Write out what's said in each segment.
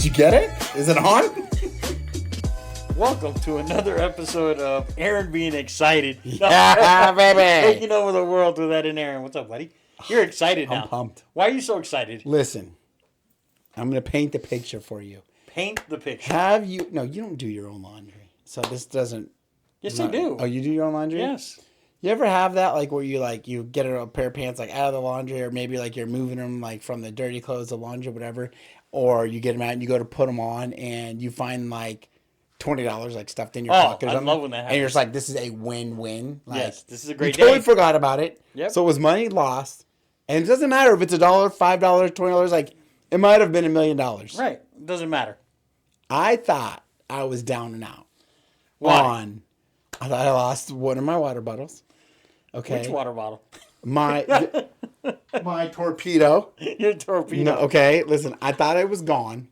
you get it? Is it on? Welcome to another episode of Aaron being excited. Yeah, baby. Taking over the world with Ed and Aaron. What's up, buddy? You're excited now. I'm pumped. Why are you so excited? Listen, I'm going to paint the picture for you. Paint the picture. No, you don't do your own laundry. So this doesn't. Yes, I do. Oh, you do your own laundry? Yes. You ever have that, like, where you get a pair of pants, like, out of the laundry, or maybe, like, you're moving them, like, from the dirty clothes to laundry, whatever, or you get them out and you go to put them on, and you find, like, $20, like, stuffed in your pocket. I love when that happens. And you're just like, this is a win-win. Like, yes, this is a great day. You totally day. forgot about it. Yep. So it was money lost. And it doesn't matter if it's $1, $5, $20, like, it might have been $1 million. Right. It doesn't matter. I thought I was down and out. Why? I thought I lost one of my water bottles. Okay. Which water bottle? My torpedo. Your torpedo. No, okay, listen, I thought it was gone.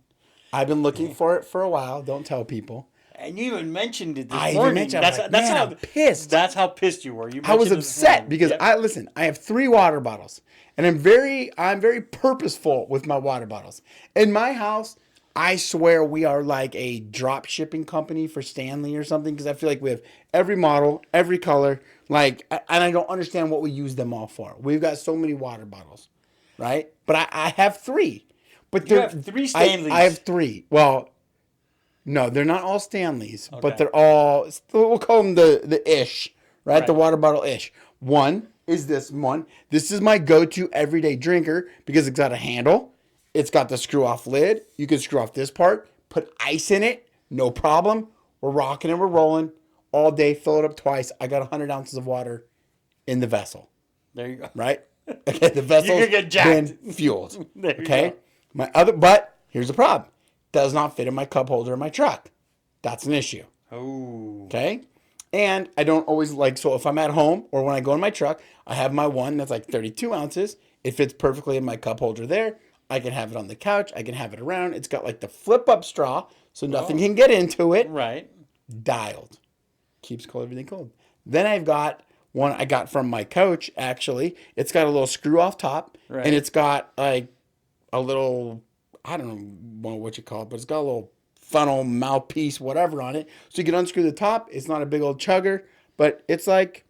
I've been looking for it for a while. Don't tell people. And you even mentioned it this I morning. even mentioned That's how pissed. That's how pissed you were. I was upset because I have 3 water bottles. And I'm very purposeful with my water bottles. In my house, I swear we are like a drop shipping company for Stanley or something, because I feel like we have every model, every color, like, and I don't understand what we use them all for. We've got so many water bottles, right? But I have 3. But you have 3 Stanleys. I have 3. Well, no, they're not all Stanleys, okay. but they're all, we'll call them the ish, right? The water bottle ish. One is this one. This is my go-to everyday drinker because it's got a handle. It's got the screw-off lid. You can screw off this part, put ice in it, no problem. We're rocking and we're rolling all day, fill it up twice. I got 100 ounces of water in the vessel. There you go. Right? Okay, the vessel's been fueled. Okay? But here's the problem. Does not fit in my cup holder in my truck. That's an issue. Oh. Okay? And I don't always so if I'm at home or when I go in my truck, I have my one that's like 32 ounces. It fits perfectly in my cup holder there. I can have it on the couch. I can have it around. It's got like the flip up straw so nothing can get into it. Right. Dialed. Keeps everything cold. Then I've got one I got from my coach, actually. It's got a little screw off top. Right. And it's got like a little, I don't know what you call it, but it's got a little funnel, mouthpiece, whatever on it. So you can unscrew the top. It's not a big old chugger, but it's like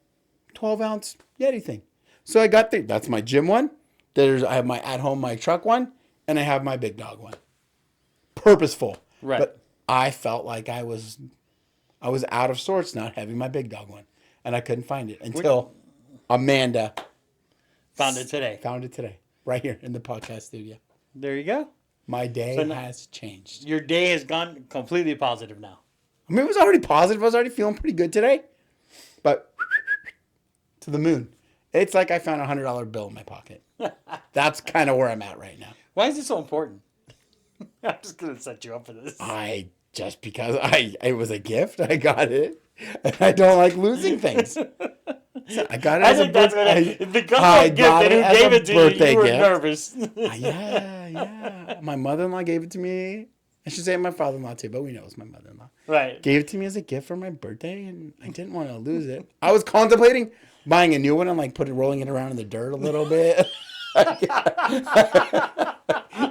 12 ounce Yeti thing. So I got that's my gym one. I have my at home, my truck one, and I have my big dog one. Purposeful. Right. But I felt like I was out of sorts not having my big dog one. And I couldn't find it until Amanda found it today. Right here in the podcast studio. There you go. My day has changed. Your day has gone completely positive now. I mean, it was already positive. I was already feeling pretty good today. But to the moon. It's like I found a $100 bill in my pocket. That's kind of where I'm at right now. Why is it so important? I'm just going to set you up for this. Because it was a gift. I got it. And I don't like losing things. So I got it as a birthday. Because of a gift, and who gave it to you, you were nervous. Yeah. My mother-in-law gave it to me. I should say my father-in-law too, but we know it's my mother-in-law. Right. Gave it to me as a gift for my birthday, and I didn't want to lose it. I was contemplating buying a new one and rolling it around in the dirt a little bit.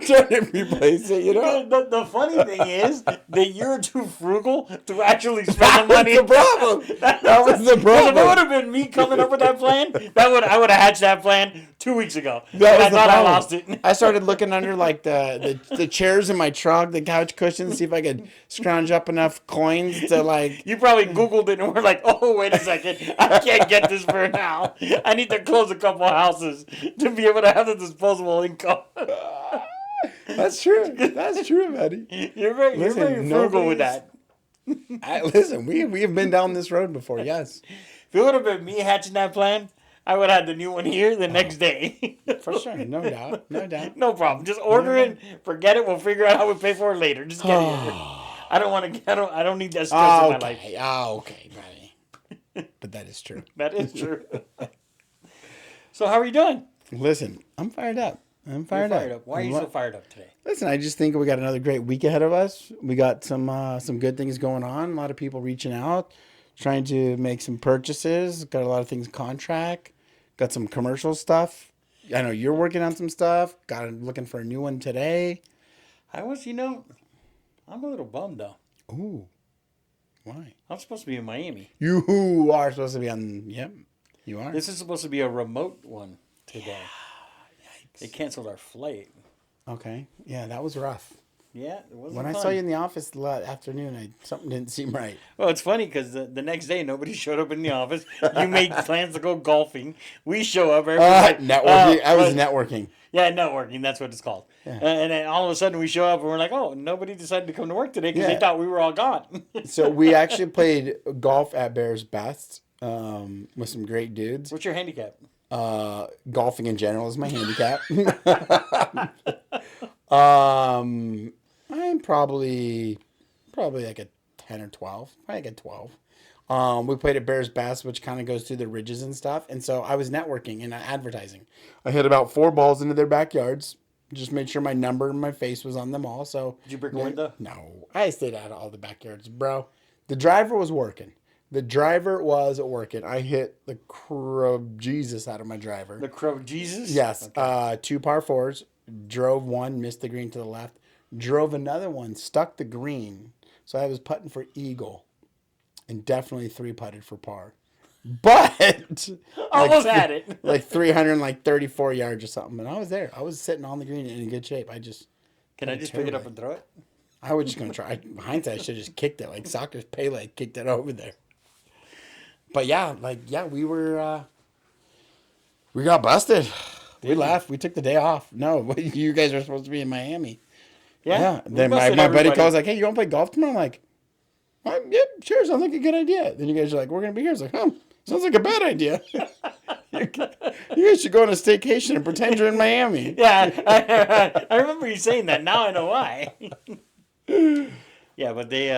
Trying to replace it, The funny thing is that you're too frugal to actually spend the money. That was the problem. If it would have been me coming up with that plan, I would have hatched that plan 2 weeks ago. I thought I lost it. I started looking under the chairs in my truck, the couch cushions, see if I could scrounge up enough coins to You probably Googled it and were like, oh, wait a second. I can't get this for now. I need to close a couple houses to be able to have the disposable income. That's true. That's true, buddy. You're very frugal with that. Listen, we have been down this road before, yes. If it would have been me hatching that plan, I would have had the new one here the next day. For sure. No doubt. No problem. Just order it. Forget it. We'll figure out how we pay for it later. Just get it here. I don't need that stress in my life. Okay, buddy. But that is true. That is true. So how are you doing? Listen, I'm fired up. You're fired up. Why are you so fired up today? Listen, I just think we got another great week ahead of us. We got some good things going on. A lot of people reaching out, trying to make some purchases. Got a lot of things in contract. Got some commercial stuff. I know you're working on some stuff. Looking for a new one today. I was, I'm a little bummed though. Ooh, why? I'm supposed to be in Miami. You are supposed to be on. Yep, you are. This is supposed to be a remote one today. Yikes. They canceled our flight. Okay, yeah, that was rough. Yeah, it wasn't When fun. I saw you in the office the afternoon, something didn't seem right. Well, it's funny because the next day nobody showed up in the office. You made plans to go golfing. We show up. Everybody's like, Networking. I was what? networking. Yeah, networking. That's what it's called. Yeah. And then all of a sudden we show up and we're like, oh, nobody decided to come to work today because Yeah. they thought we were all gone. So we actually played golf at Bears Best with some great dudes. What's your handicap? Golfing in general is my handicap. I'm probably like a 10 or 12. Probably like a 12. We played at Bears Best, which kind of goes through the ridges and stuff. And so I was networking and advertising. I hit about 4 balls into their backyards. Just made sure my number and my face was on them all. So Did you break a window? No, I stayed out of all the backyards, bro. The driver was working. I hit the crow Jesus out of my driver. The Crow Jesus? Yes. Okay. 2 par 4s. Drove one, missed the green to the left. Drove another one, stuck the green. So I was putting for eagle. And definitely 3 putted for par. But Almost had it. like 334 yards or something. And I was there. I was sitting on the green in good shape. Can I just pick it up and throw it? I was just gonna try. Hindsight, I should have just kicked it like soccer's Pele kicked it over there. But yeah, we got busted. We left. We took the day off. No, you guys were supposed to be in Miami. Yeah. Then my buddy calls like, "Hey, you want to play golf tomorrow?" I'm like, "Yeah, sure. Sounds like a good idea." Then you guys are like, "We're gonna be here." It's like, sounds like a bad idea. You guys should go on a staycation and pretend you're in Miami. Yeah, I remember you saying that. Now I know why. Yeah, but they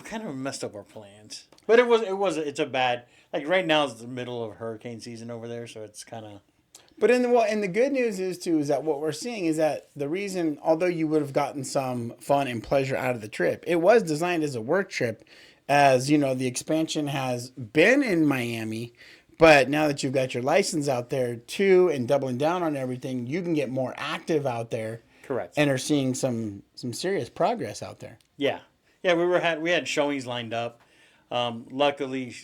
kind of messed up our plans. But it's a bad, like right now is the middle of hurricane season over there, so it's kind of. But and the good news is that what we're seeing is that the reason, although you would have gotten some fun and pleasure out of the trip, it was designed as a work trip. As you know, the expansion has been in Miami, but now that you've got your license out there too and doubling down on everything, you can get more active out there. Correct. And are seeing some serious progress out there. Yeah, yeah. We had showings lined up. Luckily,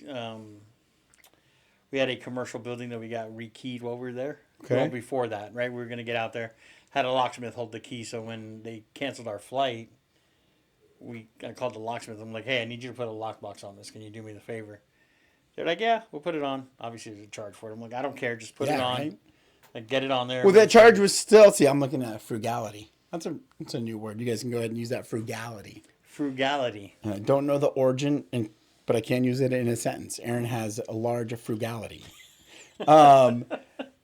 we had a commercial building that we got rekeyed while we were there. Okay. Well, before that, right? We were going to get out there. Had a locksmith hold the key, so when they canceled our flight, I called the locksmith. I'm like, hey, I need you to put a lockbox on this. Can you do me the favor? They're like, yeah, we'll put it on. Obviously, there's a charge for it. I'm like, I don't care. Just put it on. Right? Like, get it on there. Well, that charge was still. See, I'm looking at frugality. That's a new word. You guys can go ahead and use that frugality. Frugality. I don't know the origin, but I can use it in a sentence. Aaron has a large frugality.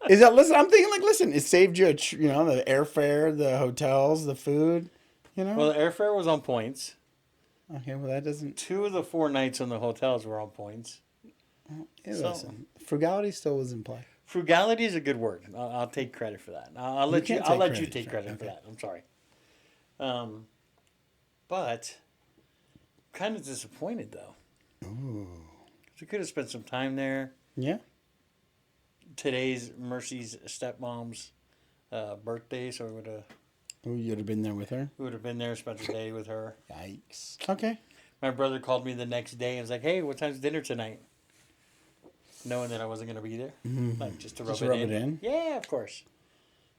Is that listen? I'm thinking like, listen, it saved you, the airfare, the hotels, the food. Well, the airfare was on points. Okay, well that doesn't. 2 of the 4 nights in the hotels were on points. Hey, listen, frugality still was in play. Frugality is a good word. I'll take credit for that. I'll let you take credit for that. I'm sorry. But kind of disappointed though. Ooh. We could have spent some time there. Yeah. Today's Mercy's stepmom's birthday, so we would have. Oh, you'd have been there with her. We would have been there, spent the day with her. Yikes. Okay. My brother called me the next day and was like, "Hey, what time's dinner tonight?" Knowing that I wasn't going to be there, like just to rub it in. Yeah, of course.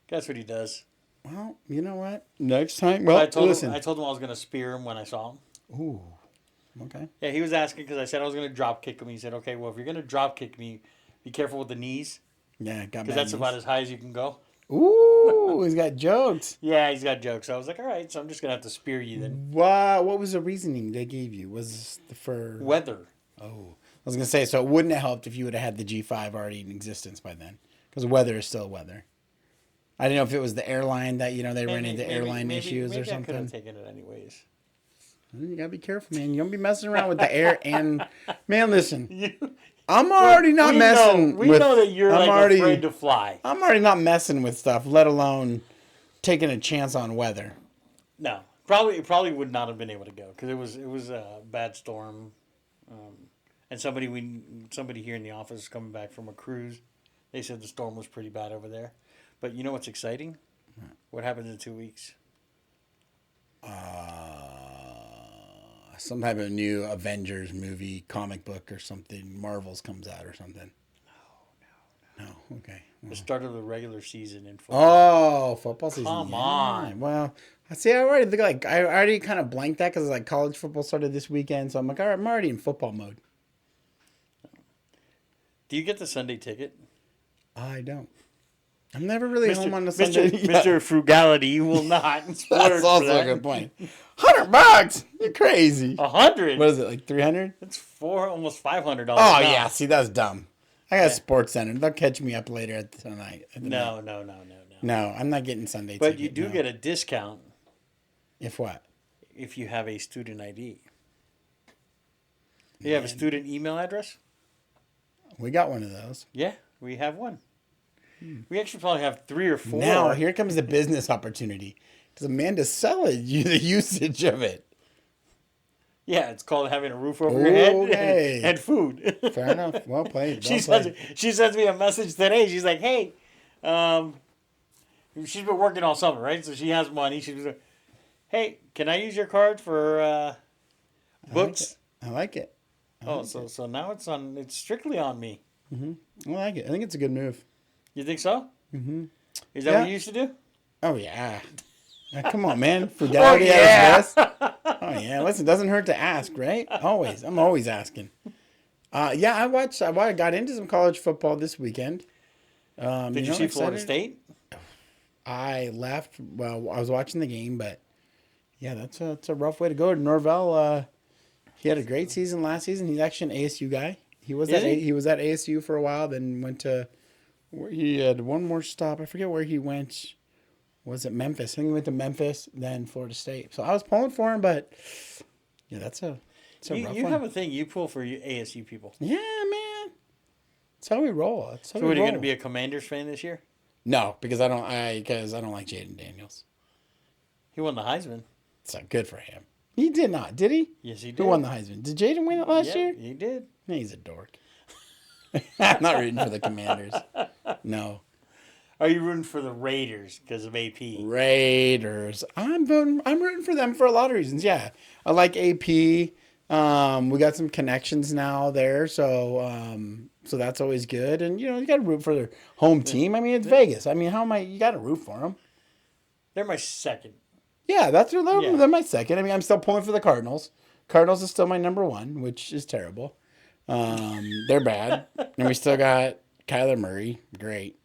That's what he does. Well, you know what? Next time, well, I told listen. him I was going to spear him when I saw him. Ooh. Okay. Yeah, he was asking because I said I was going to drop kick him. He said, "Okay, well, if you're going to drop kick me, be careful with the knees." Yeah, got because that's about as high as you can go. Ooh, he's got jokes. Yeah, he's got jokes. So I was like, all right, so I'm just gonna have to spear you then. Wow, what was the reasoning they gave you? Was the for weather? Oh, I was gonna say, so it wouldn't have helped if you would have had the G5 already in existence by then, because weather is still weather. I didn't know if it was the airline that they ran into airline issues or something. I could have taken it anyways. You gotta be careful, man. You don't be messing around with the air and man. Listen, I'm already not messing. We know that you're afraid to fly. I'm already not messing with stuff, let alone taking a chance on weather. No, probably would not have been able to go because it was a bad storm, and somebody here in the office is coming back from a cruise. They said the storm was pretty bad over there, but you know what's exciting? What happens in 2 weeks? Some type of new Avengers movie, comic book or something. Marvel's comes out or something. No. Okay. The start of the regular season in football. Oh, football season. Come Yeah. on. Well, I see. I already kind of blanked that because like college football started this weekend, so I'm like, all right, I'm already in football mode. Do you get the Sunday ticket? I don't. I'm never really home on the Mr. Sunday. Mr. Frugality, you will not. That's also a good point. $100? You're crazy. 100. What is it, like 300? That's almost $500. Oh, yeah. See, that's dumb. I got a Sports Center. They'll catch me up later at the night. No. No, I'm not getting Sunday But ticket. you do get a discount If what? if you have a student ID. You have a student email address? We got one of those. Yeah, we have one. We actually probably have 3 or 4. Now, here comes the business opportunity. Because Amanda's selling you the usage of it. Yeah, it's called having a roof over your head and food. Fair enough. Well played. She sends me a message today. She's like, hey, she's been working all summer, right? So she has money. She's like, hey, can I use your card for books? I like it. So now it's strictly on me. Mm-hmm. I like it. I think it's a good move. You think so? Mm-hmm. Is that what you used to do? Oh, yeah. Come on, man. Frugality at its best. Oh, yeah. Listen, it doesn't hurt to ask, right? Always. I'm always asking. I got into some college football this weekend. Did you see Florida State? I left. Well, I was watching the game, but yeah, that's a rough way to go. Norvell, he had a great season last season. He's actually an ASU guy. He was at ASU for a while, then went to. He had one more stop. I forget where he went. Was it Memphis? I think he went to Memphis, then Florida State. So I was pulling for him, but yeah, that's a rough you one. have a thing. You pull for ASU people. Yeah, man. That's how we roll. So are you going to be a Commanders fan this year? No, because I don't like Jaden Daniels. He won the Heisman. So good for him. He did not, did he? Yes, he did. Who won the Heisman? Did Jaden win it last year? He did. He's a dork. I'm not rooting for the Commanders. No. Are you rooting for the Raiders because of AP? Raiders. I'm rooting for them for a lot of reasons. Yeah. I like AP. We got some connections now there, so that's always good. And you got to root for their home team. I mean, it's Vegas. I mean, you got to root for them. They're my second. Yeah, they're my second. I mean, I'm still pulling for the Cardinals. Cardinals is still my number one, which is terrible. They're bad. And we still got Kyler Murray. Great.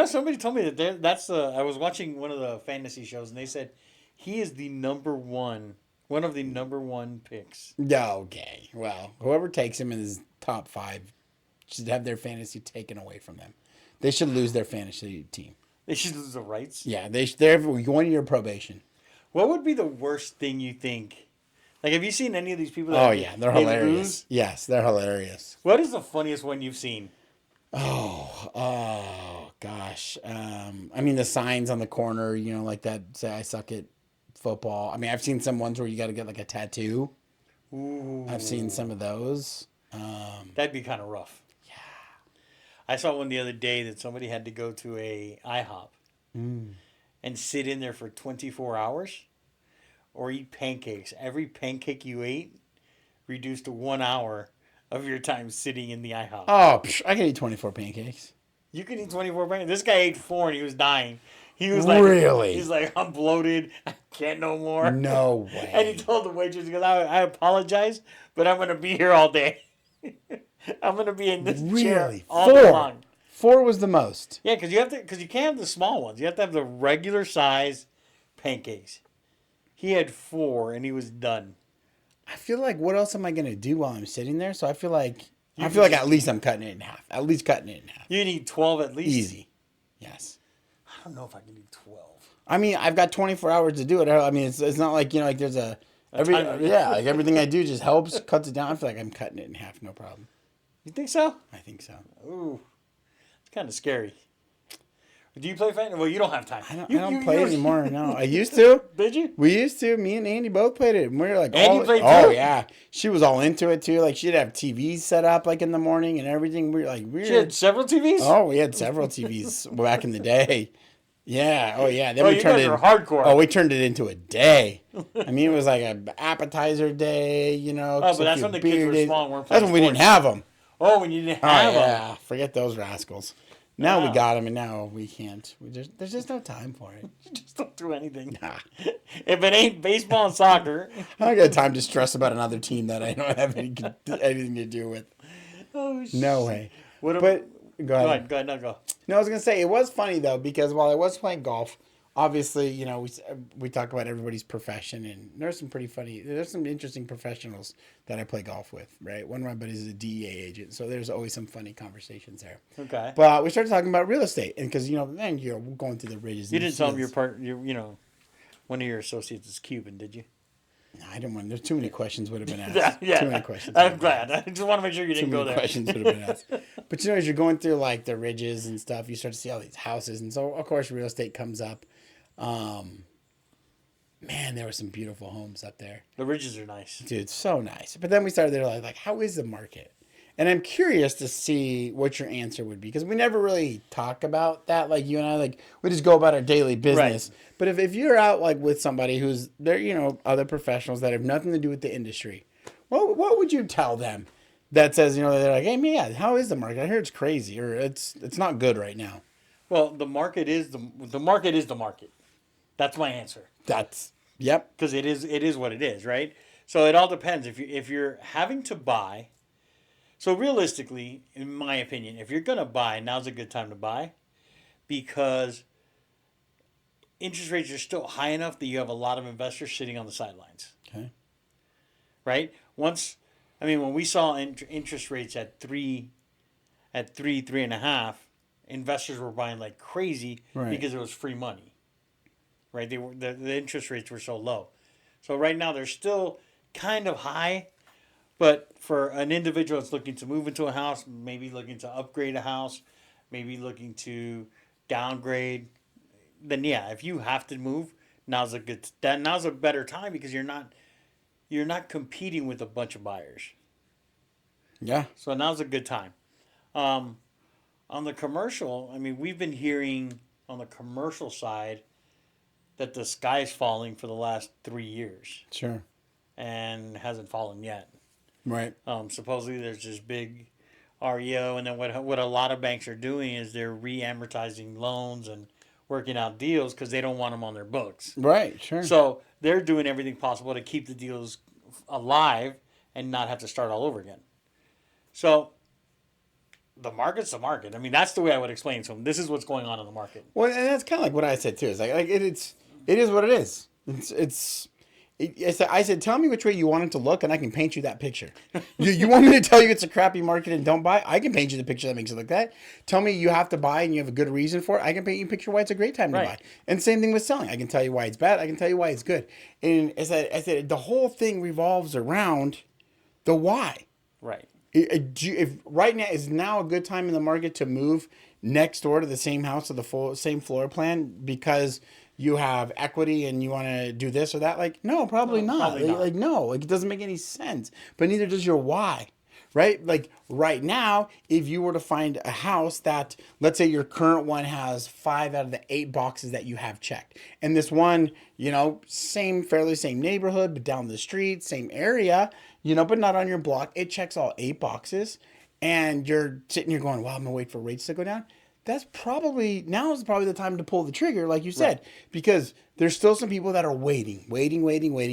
Somebody told me that I was watching one of the fantasy shows, and they said he is one of the number one picks. Okay. Well, whoever takes him in his top 5 should have their fantasy taken away from them. They should lose their fantasy team. They should lose the rights? Yeah, they're 1 year probation. What would be the worst thing you think? Like, have you seen any of these people? They're hilarious. Lose? Yes, they're hilarious. What is the funniest one you've seen? Oh, gosh. I mean, the signs on the corner, like that say I suck at football. I mean, I've seen some ones where you got to get like a tattoo. Ooh. I've seen some of those. That'd be kind of rough. Yeah. I saw one the other day that somebody had to go to a IHOP and sit in there for 24 hours or eat pancakes. Every pancake you ate reduced to 1 hour of your time sitting in the IHOP. Oh, I can eat 24 pancakes. You can eat 24 pancakes. This guy ate 4 and he was dying. He was like, really? He's like, I'm bloated. I can't no more. No way. And he told the waitress, he goes, I apologize, but I'm going to be here all day. I'm going to be in this chair all day long. 4 was the most. Yeah, because you can't have the small ones. You have to have the regular size pancakes. He had 4 and he was done. I feel like, what else am I going to do while I'm sitting there? So I feel like at least I'm cutting it in half. At least cutting it in half. You need 12 at least? Easy. Yes. I don't know if I can do 12. I mean, I've got 24 hours to do it. I mean, it's not like, like there's like everything I do just helps, cuts it down. I feel like I'm cutting it in half, no problem. You think so? I think so. Ooh. It's kind of scary. Do you play fantasy? Well, you don't have time. I don't play it anymore. No, I used to. Did you? We used to. Me and Andy both played it. And we were like, Andy played too? Oh yeah, she was all into it too. Like she'd have TVs set up like in the morning and everything. We were like, She had several TVs. Oh, we had several TVs back in the day. Yeah. Oh, yeah. Then Oh, we you turned guys it. are hardcore. Oh, we turned it into a day. I mean, it was like an appetizer day. You know, Oh, but a that's few when the kids beer were days. small and weren't That's playing when we didn't sports. have them. Oh, when you didn't Oh have them. yeah, forget those rascals. Now we Oh. got them, and now we can't. There's just no time for it. Just don't do anything. Nah, If it ain't baseball and soccer. I don't got time to stress about another team that I don't have anything to do with. Oh, No way. What a, But go go ahead. ahead. Go ahead. No, go. No, I was gonna say it was funny though because while I was playing golf, obviously you know we talk about everybody's profession and there's some interesting professionals that I play golf with. Right, one of my buddies is a DEA agent, so there's always some funny conversations there. Okay. But we started talking about real estate, and because you know then you're going through the ridges. You and didn't tell him hills. one of your associates is Cuban, did you? No, I didn't want. There's too many questions would have been asked. Yeah. Too many questions. I'm glad. I just want to make sure you Too didn't many go there. questions would have been asked. But you know, as you're going through like the ridges and stuff, you start to see all these houses, and so of course real estate comes up. Man, there were some beautiful homes up there, The ridges are nice. dude. So nice. But then we started there like, how is the market? And I'm curious to see what your answer would be because we never really talk about that. Like you and I, like we just go about our daily business. Right. But if you're out like with somebody who's there, you know, other professionals that have nothing to do with the industry, what would you tell them that says, you know, they're like, hey, man, yeah, how is the market? I hear it's crazy or it's not good right now. Well, the market is the market is the market. That's my answer. That's yep. Because it is what it is, right? So it all depends. If you're having to buy, so realistically, in my opinion, if you're gonna buy, now's a good time to buy, because interest rates are still high enough that you have a lot of investors sitting on the sidelines, Okay. right? When we saw interest rates at three and a half, investors were buying like crazy Right. because it was free money, right? The interest rates were so low. So right now they're still kind of high, but for an individual that's looking to move into a house, maybe looking to upgrade a house, maybe looking to downgrade, then yeah, if you have to move, now's a better time because you're not competing with a bunch of buyers. Yeah. So now's a good time. On the commercial, we've been hearing on the commercial side that the sky's falling for the last 3 years Sure. and hasn't fallen yet. Right. Supposedly there's this big REO, and then what a lot of banks are doing is they're re-amortizing loans and working out deals because they don't want them on their books. Right. Sure. So they're doing everything possible to keep the deals alive and not have to start all over again. So the market's the market. That's the way I would explain it to them. This is what's going on in the market. Well, and that's kind of like what I said too. It's like it is what it is. I said, tell me which way you want it to look, and I can paint you that picture. You want me to tell you it's a crappy market and don't buy? I can paint you the picture that makes it look that. Tell me you have to buy and you have a good reason for it. I can paint you a picture why it's a great time to Right. buy. And same thing with selling. I can tell you why it's bad. I can tell you why it's good. And as I said, the whole thing revolves around the why. Right. If right now is now a good time in the market to move next door to the same house or the same floor plan because you have equity and you want to do this or that? Like, no, probably not. Probably not. Like, no, it doesn't make any sense. But neither does your why, right? Like right now, if you were to find a house that, let's say your current one has 5 out of the 8 boxes that you have checked, and this one, you know, fairly same neighborhood, but down the street, same area, you know, but not on your block, it checks all 8 boxes, and you're sitting here going, wow, I'm gonna wait for rates to go down. Now is probably the time to pull the trigger, like you said, because there's still some people that are waiting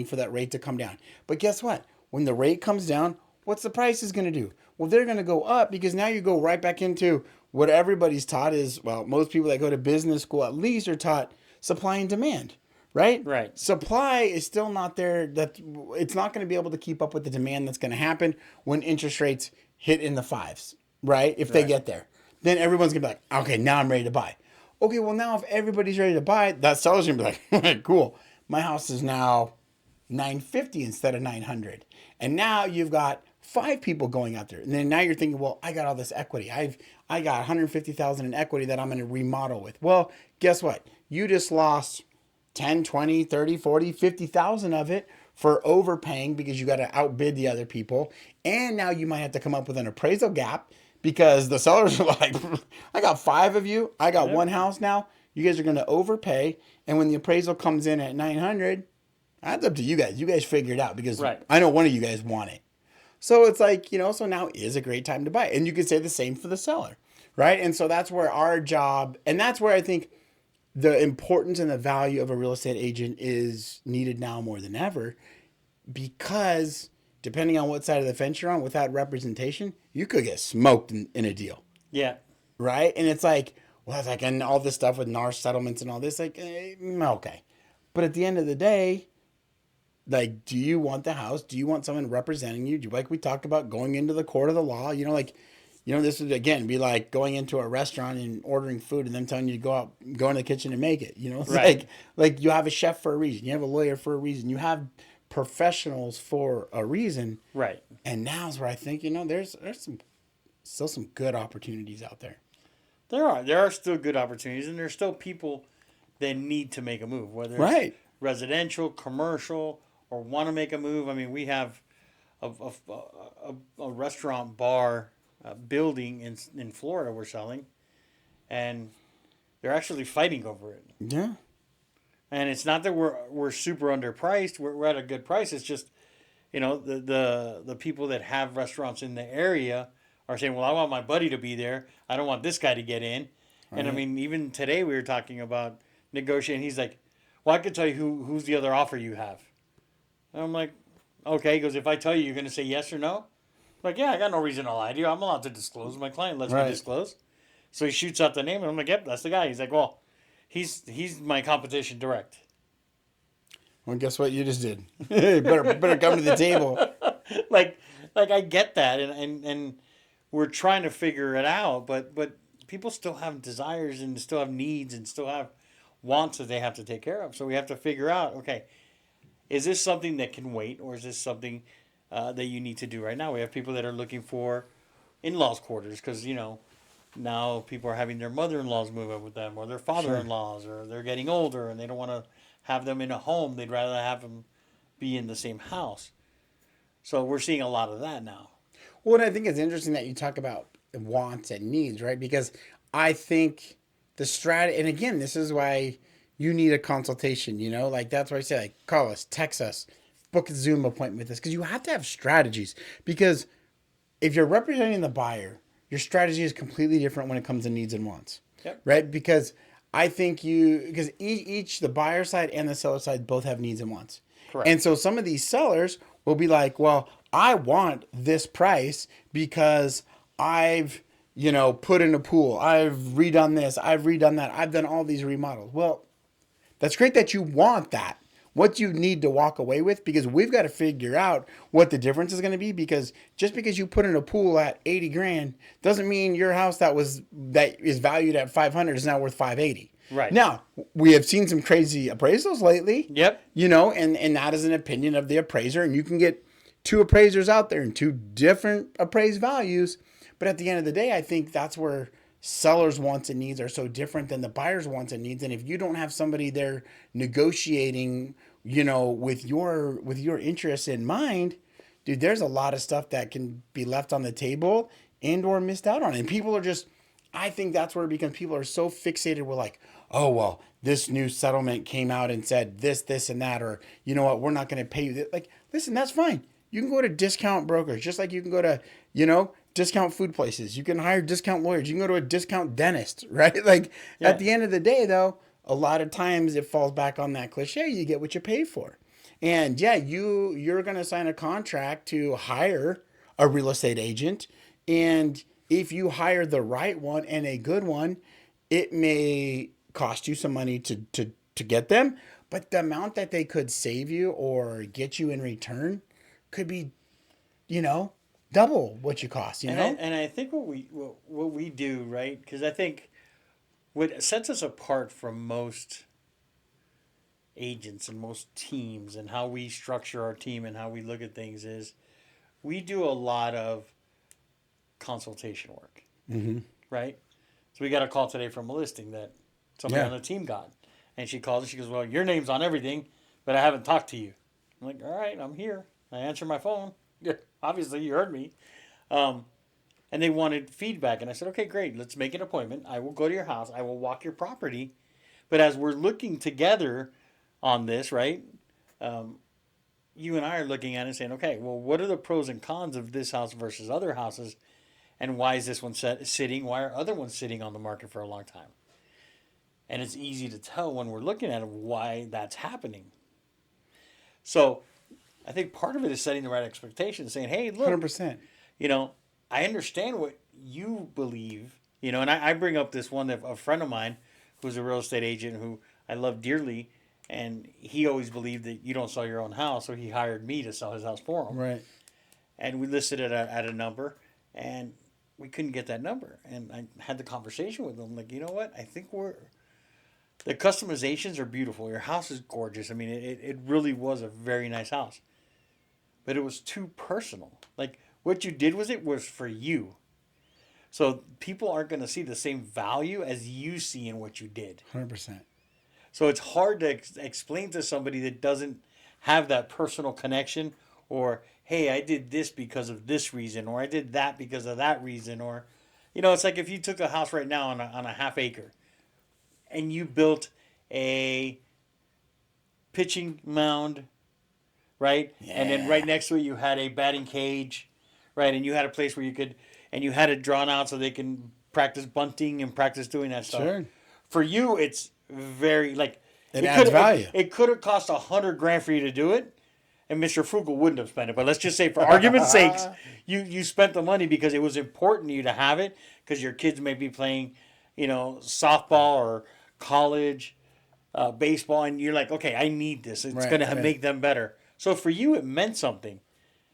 for that rate to come down. But guess what? When the rate comes down, what's the prices going to do? Well, they're going to go up because now you go right back into what everybody's taught is, well, most people that go to business school at least are taught supply and demand, right? Right. Supply is still not there. It's not going to be able to keep up with the demand that's going to happen when interest rates hit in the 5s, right? If they get there. Then everyone's going to be like, okay, now I'm ready to buy. Okay, well, now if everybody's ready to buy, that seller's going to be like, cool. My house is now $950 instead of $900. And now you've got 5 people going out there. And then now you're thinking, well, I got all this equity. I got $150,000 in equity that I'm going to remodel with. Well, guess what? You just lost 10, 20, 30, 40, 50,000 of it for overpaying because you got to outbid the other people. And now you might have to come up with an appraisal gap because the sellers are like, I got 5 of you. I got one house now. You guys are going to overpay. And when the appraisal comes in at 900, that's up to you guys. You guys figure it out because Right. I know one of you guys want it. So it's like, so now is a great time to buy. And you could say the same for the seller, right? And so that's where our job, and that's where I think the importance and the value of a real estate agent is needed now more than ever, because depending on what side of the fence you're on, without representation, you could get smoked in a deal, Yeah. right? And it's like, well, it's like, and all this stuff with NAR settlements and all this, like, okay. But at the end of the day, like, do you want the house? Do you want someone representing you? Do you, like we talked about, going into the court of the law? This would again be like going into a restaurant and ordering food and them telling you to go in the kitchen and make it. It's Right. like you have a chef for a reason. You have a lawyer for a reason. You have professionals for a reason. Right. And now's where I think, there's still some good opportunities out there. There are still good opportunities, and there's still people that need to make a move, whether it's Right. residential, commercial, or want to make a move. I mean, we have a restaurant bar building in Florida we're selling, and they're actually fighting over it. Yeah. And it's not that we're super underpriced. We're at a good price. It's just, the people that have restaurants in the area are saying, well, I want my buddy to be there. I don't want this guy to get in. Right. And I mean, even today we were talking about negotiating. He's like, well, I could tell you who's the other offer you have. And I'm like, okay. He goes, if I tell you, you're going to say yes or no? I'm like, yeah, I got no reason to lie to you. I'm allowed to disclose. My client lets me disclose. So he shoots out the name, and I'm like, yep, that's the guy. He's like, well, he's my competition direct. Well, guess what you just did? better come to the table. like I get that, and we're trying to figure it out, but people still have desires and still have needs and still have wants that they have to take care of. So we have to figure out, okay, is this something that can wait, or is this something that you need to do right now? We have people that are looking for in-laws quarters because now people are having their mother-in-laws move up with them, or their father-in-laws, or they're getting older and they don't want to have them in a home. They'd rather have them be in the same house. So we're seeing a lot of that now. Well, and I think it's interesting that you talk about wants and needs, right? Because I think the strategy, and again, this is why you need a consultation, like that's why I say, like, call us, text us, book a Zoom appointment with us, because you have to have strategies. Because if you're representing the buyer, your strategy is completely different when it comes to needs and wants, Yep. right? Because I think because each the buyer side and the seller side both have needs and wants. Correct. And so some of these sellers will be like, well, I want this price because I've, put in a pool. I've redone this. I've redone that. I've done all these remodels. Well, that's great that you want that. What you need to walk away with, because we've got to figure out what the difference is going to be, because just because you put in a pool at 80 grand doesn't mean your house that is valued at 500 is now worth 580. Right. Now, we have seen some crazy appraisals lately. Yep. And that is an opinion of the appraiser, and you can get two appraisers out there and two different appraised values. But at the end of the day, I think that's where sellers' wants and needs are so different than the buyer's wants and needs. And if you don't have somebody there negotiating, with your interests in mind, dude, there's a lot of stuff that can be left on the table and or missed out on. And people are just, I think that's where it becomes, people are so fixated with like, oh, well, this new settlement came out and said this, and that, or you know what, we're not going to pay you. Like, listen, that's fine. You can go to discount brokers, just like you can go to, discount food places. You can hire discount lawyers. You can go to a discount dentist, right? Like, at the end of the day, though, a lot of times it falls back on that cliche. You get what you pay for. And yeah, you're going to sign a contract to hire a real estate agent. And if you hire the right one and a good one, it may cost you some money to get them. But the amount that they could save you or get you in return could be, double what you cost, And I think what we do, right? Because I think what sets us apart from most agents and most teams and how we structure our team and how we look at things is we do a lot of consultation work, right? So we got a call today from a listing that somebody on the team got, and she calls and she goes, "Well, your name's on everything, but I haven't talked to you." I'm like, "All right, I'm here." I answer my phone. Yeah, obviously you heard me. And they wanted feedback, and I said, "Okay, great. Let's make an appointment. I will go to your house. I will walk your property, But as we're looking together on this, right? You and I are looking at it and saying, okay, well, what are the pros and cons of this house versus other houses? And why is this one sitting? Why are other ones sitting on the market for a long time? And it's easy to tell when we're looking at it why that's happening. So I think part of it is setting the right expectations, saying, hey, look, 100%. you know, I understand what you believe, and I bring up this one that a friend of mine who's a real estate agent who I love dearly, and he always believed that you don't sell your own house, so he hired me to sell his house for him. Right. And we listed it at a number, and we couldn't get that number. And I had the conversation with him, like, you know what? I think the customizations are beautiful. Your house is gorgeous. I mean, it really was a very nice house. But it was too personal. Like, what you did was for you. So people aren't going to see the same value as you see in what you did. 100%. So it's hard to explain to somebody that doesn't have that personal connection, or, hey, I did this because of this reason, or I did that because of that reason, or, it's like if you took a house right now on a half acre and you built a pitching mound, right? Yeah. And then right next to it you had a batting cage, right? And you had a place where and you had it drawn out so they can practice bunting and practice doing that stuff. Sure. For you, it's very, like, it adds value. It could have cost $100,000 for you to do it, and Mr. Frugal wouldn't have spent it. But let's just say, for argument's sakes, you spent the money because it was important to you to have it, because your kids may be playing, softball or college baseball, and you're like, okay, I need this. It's going to make them better. So for you, it meant something.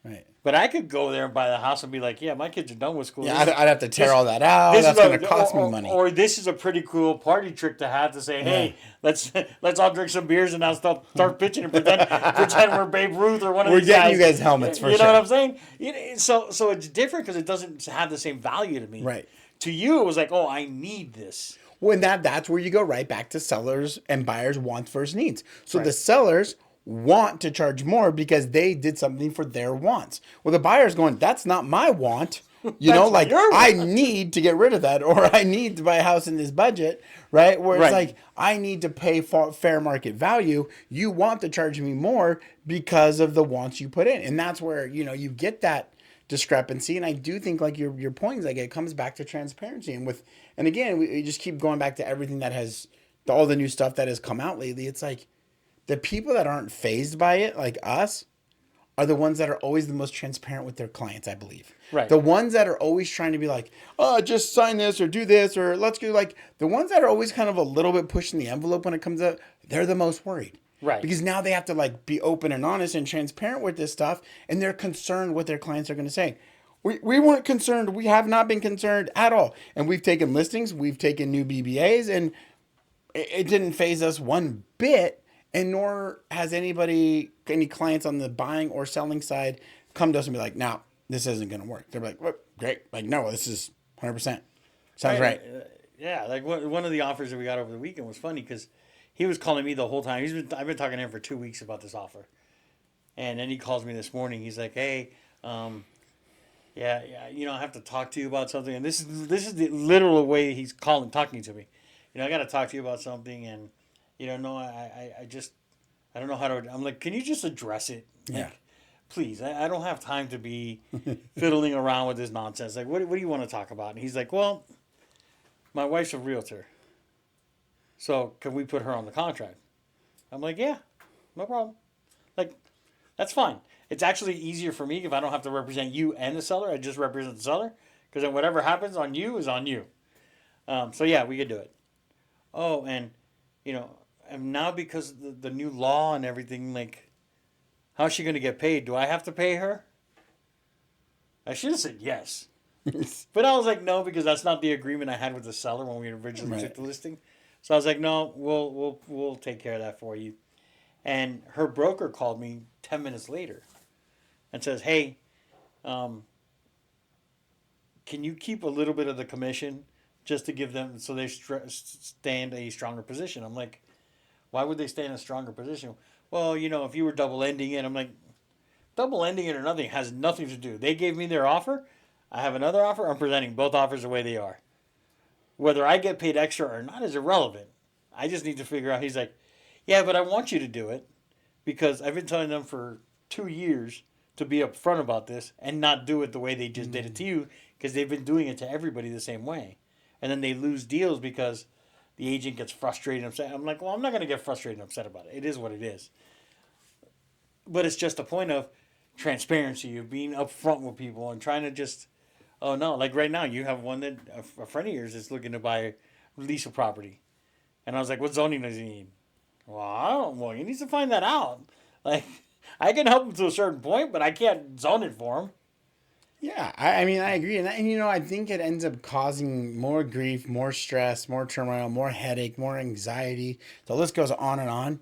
Right. But I could go there and buy the house and be like, yeah, my kids are done with school. Yeah, I'd have to tear all that out. That's going to cost me money. Or this is a pretty cool party trick to have, to say, hey, let's all drink some beers and now start pitching and pretend we're Babe Ruth or one of these guys. We're getting you guys helmets for sure. You know what I'm saying? So it's different because it doesn't have the same value to me. Right. To you, it was like, oh, I need this. Well, that's where you go right back to sellers and buyers' wants versus needs. So the sellers want to charge more because they did something for their wants. Well, the buyer's going, that's not my want. I need to get rid of that, or I need to buy a house in this budget, right? Where it's like, I need to pay fair market value. You want to charge me more because of the wants you put in. And that's where, you get that discrepancy. And I do think, like your point is, like, it comes back to transparency. And again, we just keep going back to everything that all the new stuff that has come out lately. It's like, the people that aren't fazed by it, like us, are the ones that are always the most transparent with their clients, I believe. Right. The ones that are always trying to be like, oh, just sign this or do this, or let's do, like, the ones that are always kind of a little bit pushing the envelope when it comes up, they're the most worried. Right. Because now they have to, like, be open and honest and transparent with this stuff, and they're concerned what their clients are going to say. We weren't concerned. We have not been concerned at all. And we've taken listings, we've taken new BBAs, and it didn't faze us one bit. And nor has any clients on the buying or selling side come to us and be like, no, this isn't going to work. They're like, what? Great. Like, no, this is 100%. Sounds right. Yeah. Like, one of the offers that we got over the weekend was funny because he was calling me the whole time. I've been talking to him for 2 weeks about this offer. And then he calls me this morning. He's like, hey, I have to talk to you about something. And this is the literal way he's talking to me. I got to talk to you about something, and no, I don't know how to. I'm like, can you just address it? Like, please, I don't have time to be fiddling around with this nonsense. Like, what do you want to talk about? And he's like, well, my wife's a realtor, so can we put her on the contract? I'm like, yeah, no problem. Like, that's fine. It's actually easier for me if I don't have to represent you and the seller. I just represent the seller, because then whatever happens on you is on you. So yeah, we could do it. Oh, and and now because of the new law and everything, like, how's she going to get paid? Do I have to pay her? I should have said yes. But I was like, no, because that's not the agreement I had with the seller when we originally took the listing. So I was like, no, we'll take care of that for you. And her broker called me 10 minutes later and says, hey, can you keep a little bit of the commission just to give them so they stay in a stronger position? I'm like, why would they stay in a stronger position? Well, if you were double ending it, I'm like, double ending it or nothing has nothing to do. They gave me their offer. I have another offer. I'm presenting both offers the way they are. Whether I get paid extra or not is irrelevant. I just need to figure out. He's like, yeah, but I want you to do it because I've been telling them for 2 years to be upfront about this and not do it the way they just did it to you because they've been doing it to everybody the same way. And then they lose deals because the agent gets frustrated and upset. I'm like, well, I'm not going to get frustrated and upset about it. It is what it is. But it's just a point of transparency, of being upfront with people and trying to just, oh no, like right now, you have one that a friend of yours is looking to buy, lease a property. And I was like, what zoning does he need? Well, I don't, well, he needs to find that out. Like, I can help him to a certain point, but I can't zone it for him. Yeah, I mean, I agree. And, you know, I think it ends up causing more grief, more stress, more turmoil, more headache, more anxiety. The list goes on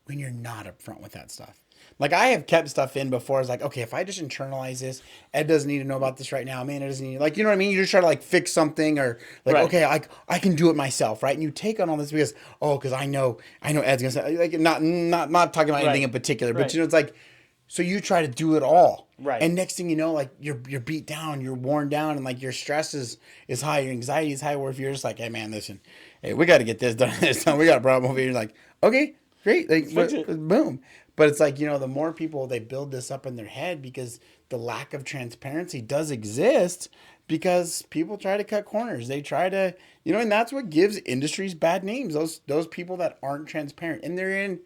when you're not upfront with that stuff. Like, I have kept stuff in before. It's like, okay, if I just internalize this, Ed doesn't need to know about this right now. Man, it doesn't need, like, you know what I mean? You just try to, like, fix something or, like, Right. okay, I can do it myself, right? And you take on all this because, because I know Ed's going to say, like, not talking about anything Right. in particular, but, Right. you know, it's like, so you try to do it all. Right. And next thing you know, like you're beat down, you're worn down, and like your stress is high, your anxiety is high. Where if you're just like, hey man, listen, hey, we got to get this done this time. We got a problem over here. You're like, okay, great, like Fix it. boom. But it's like, you know, the more people they build this up in their head because the lack of transparency does exist because people try to cut corners. They try to, you know, and that's what gives industries bad names. Those people that aren't transparent, and they're in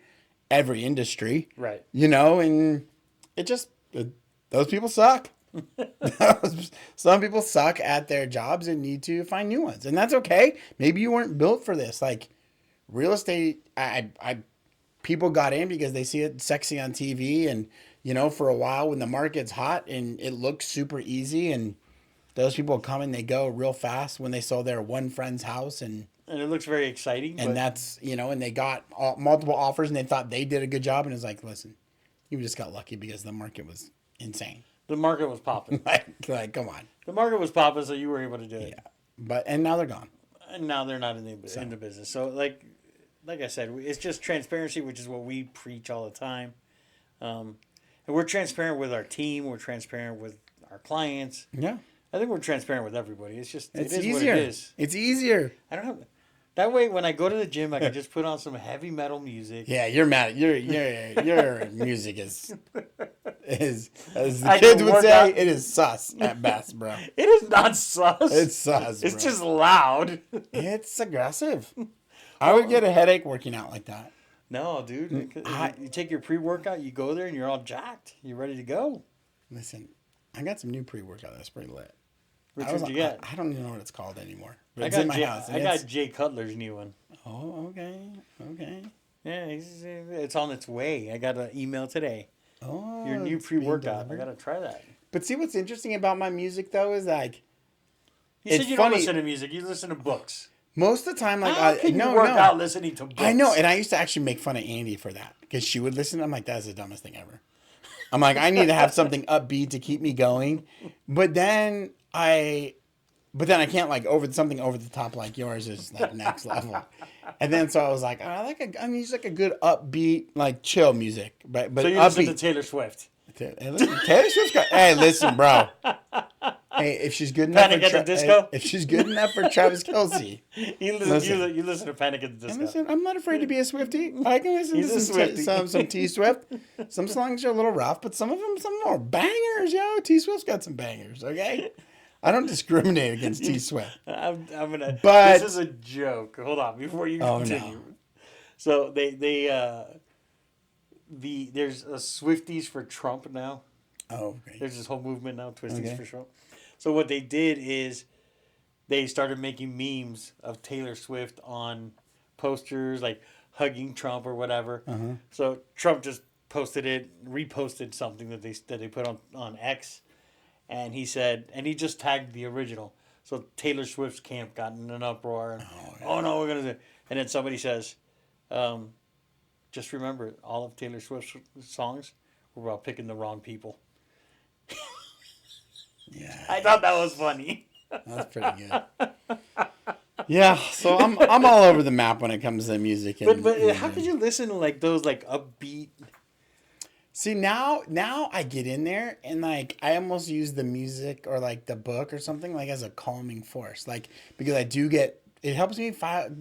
every industry, Right. you know, and it just those people suck. Some people suck at their jobs and need to find new ones, and that's okay. Maybe you weren't built for this. Like real estate, I people got in because they see it sexy on TV, and you know, for a while when the market's hot and it looks super easy, and those people come and they go real fast when they saw their one friend's house and it looks very exciting. and But that's, you know, and they got multiple offers and they thought they did a good job, and it's like, listen, you just got lucky because the market was insane. the market was popping. like come on. The market was popping, so you were able to do it. Yeah. And now they're gone. And now they're not in the business. So like I said, it's just transparency, which is what we preach all the time. And we're transparent with our team. We're transparent with our clients. Yeah. I think we're transparent with everybody. It's just It's it is easier. what it is. It's easier. I don't have that way. When I go to the gym, I can just put on some heavy metal music. Yeah, you're mad. Your music is as the I kids can would work say, out. it is sus at best, bro. It is not sus. It's sus. It's bro. just loud. It's aggressive. I would get a headache working out like that. No, dude. You take your pre-workout, you go there, and you're all jacked. You're ready to go. Listen, I got some new pre-workout that's pretty lit. Which one you get? I don't even know what it's called anymore. But I it's got in my house. I got Jay Cutler's new one. Oh, okay. Okay. Yeah, it's on its way. I got an email today. Oh, Your new it's being pre-workout. I delivered. gotta try that. But see, what's interesting about my music though is like You said It's you funny. don't listen to music. You listen to books. most of the time, like How can no, you work no. out listening to books? I know, and I used to actually make fun of Andy for that because she would listen. I'm like, that's the dumbest thing ever. I'm like, I need to have something upbeat to keep me going, but then I can't like something over the top like yours is like next level. And then so I was like, I need like a good upbeat, like chill music, but So you upbeat. listen to Taylor Swift. Taylor Swift's got. Hey, listen, bro. Hey, if she's good enough Panic for at the Disco? hey, if she's good enough for Travis Kelce, You listen to Panic at the and Disco. listen, I'm not afraid to be a Swiftie. I can listen He's a to Swiftie. some T Swift. Some songs are a little rough, but some more bangers, yo. T Swift's got some bangers. Okay, I don't discriminate against T Swift. I'm gonna. But- this is a joke. Hold on, before you Oh, continue. no. So there's a Swifties for Trump now. Oh, okay. There's this whole movement now, Twisties Okay. for Trump. So what they did is they started making memes of Taylor Swift on posters, like hugging Trump or whatever. Uh-huh. So Trump just reposted something that they put on X, and he said, and he just tagged the original. So Taylor Swift's camp got in an uproar. And, oh no, we're gonna do. And then somebody says, just remember, all of Taylor Swift's songs were about picking the wrong people. Yeah, I thought that was funny. that's pretty good. Yeah, so I'm all over the map when it comes to music. And, But how could you listen to like those like upbeat? See, now I get in there and like I almost use the music or like the book or something like as a calming force, like because I do get it helps me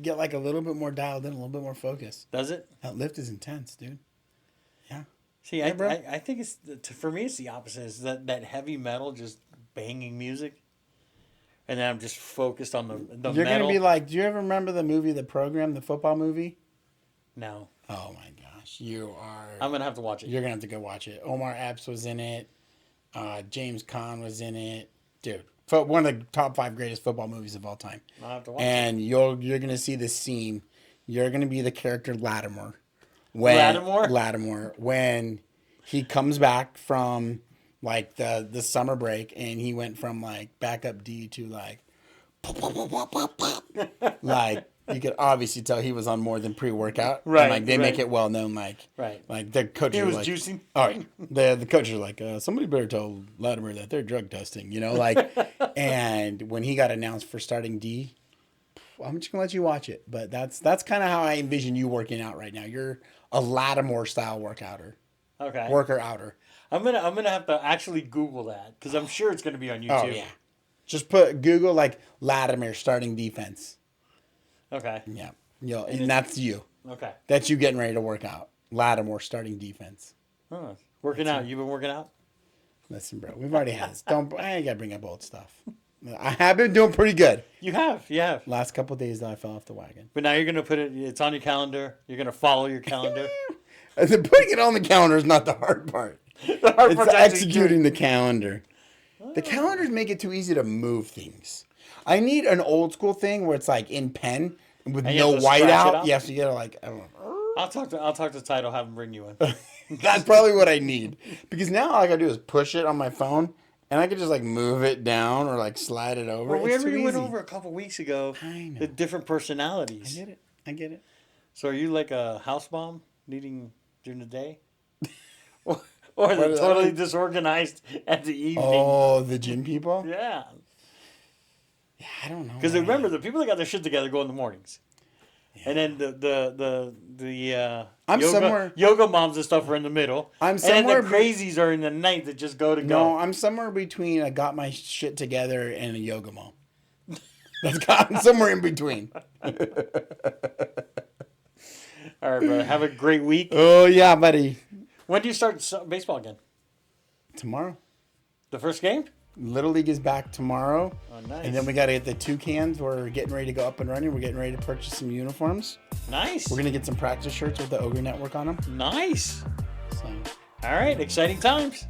get like a little bit more dialed in, a little bit more focused. Does it? That lift is intense, dude. Yeah. See, Yeah, bro. I think it's for me it's the opposite. Is that heavy metal just banging music, and then I'm just focused on the You're metal. gonna be like, do you ever remember the movie, The Program, the football movie? No. Oh my gosh, you are. I'm gonna have to watch it. You're gonna have to go watch it. Omar Epps was in it. James Caan was in it, dude. One of the top 5 greatest football movies of all time. I'll have to watch And you're gonna see this scene. You're gonna be the character Lattimore. Lattimore when he comes back from like the summer break and he went from like backup D to like you could obviously tell he was on more than pre-workout. Right. And, like they make right. it well known like Right. like the coach He was like, juicing. all right. The coach is like, somebody better tell Latimer that they're drug testing, you know, like and when he got announced for starting D, I'm just gonna let you watch it. But that's kind of how I envision you working out right now. You're a Lattimore style workouter. Okay. Worker outer. I'm gonna have to actually Google that because I'm sure it's gonna be on YouTube. Oh yeah. Just put Google like Latimer starting defense. Okay. Yeah. And that's you. Okay. That's you getting ready to work out. Lattimore starting defense. Huh. Working out. You've been working out? Listen, bro, we've already had this. I ain't gotta bring up old stuff. I have been doing pretty good. You have. Last couple of days, though, I fell off the wagon. But now you're gonna put it. It's on your calendar. You're gonna follow your calendar. Putting it on the calendar is not the hard part. The hard It's part's actually executing the calendar. The calendars make it too easy to move things. I need an old school thing where it's like in pen with And you no have to scratch it whiteout. out? You have to get like, I don't know. I'll talk to Title. Have him bring you in. That's probably what I need. Because now all I gotta do is push it on my phone and I can just like move it down or like slide it over. Well, we It's too already went easy. over a couple weeks ago I know. the different personalities. I get it. So are you like a house mom needing during the day? Or they're is totally that? disorganized at the evening? Oh, the gym people? Yeah. Yeah, I don't know. Because remember, the people that got their shit together go in the mornings. Yeah. And then the I'm somewhere- yoga moms and stuff are in the middle. I'm And then the somewhere crazies are in the night that just go to go. No, I'm somewhere between I got my shit together and a yoga mom. I'm somewhere in between. All right, brother. Have a great week. Oh, yeah, buddy. When do you start baseball again? Tomorrow. The first game? Little League is back tomorrow. Oh, nice. And then we got to get the Toucans. We're getting ready to go up and running. We're getting ready to purchase some uniforms. Nice. We're going to get some practice shirts with the Ogre Network on them. Nice. So, All right. Exciting times.